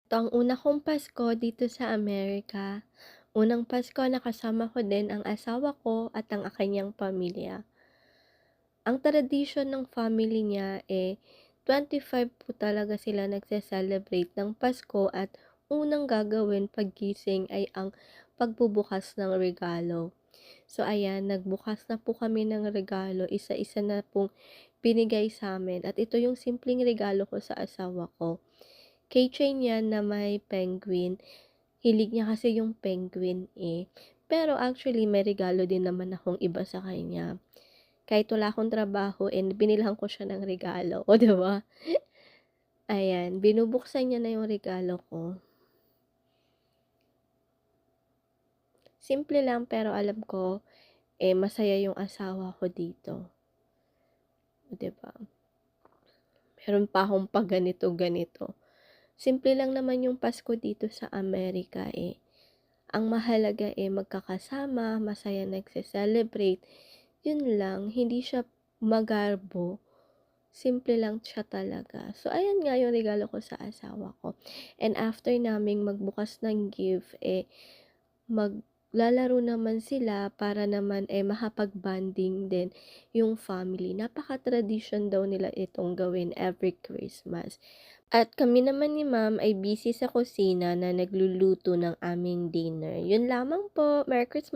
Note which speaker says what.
Speaker 1: Ito ang una kong Pasko dito sa Amerika. Unang Pasko na kasama ko din ang asawa ko at ang kanyang pamilya. Ang tradisyon ng family niya, 25 po talaga sila nagse-celebrate ng Pasko at unang gagawin paggising ay ang pagbubukas ng regalo. So ayan, nagbukas na po kami ng regalo, isa-isa na pong binigay sa'min at ito yung simpleng regalo ko sa asawa ko. Keychain yan na may penguin, hilig niya kasi yung penguin, Pero actually may regalo din naman akong iba sa kanya. Kahit wala akong trabaho and binilhan ko siya ng regalo, oh, 'di ba? Ayan, binubuksan niya na yung regalo ko. Simple lang pero alam ko, masaya yung asawa ko dito, oh, 'di ba? Meron pa akong pa ganito-ganito. Simple lang naman yung Pasko dito sa Amerika, Ang mahalaga, magkakasama, masaya nagse-celebrate, yun lang. Hindi siya magarbo, simple lang siya talaga. So, ayan nga yung regalo ko sa asawa ko. And after naming magbukas ng gift, maglalaro naman sila para naman, makapag-bonding din yung family. Napaka-tradition daw nila itong gawin every Christmas. At kami naman ni ma'am ay busy sa kusina na nagluluto ng aming dinner. Yun lamang po. Merry Christmas!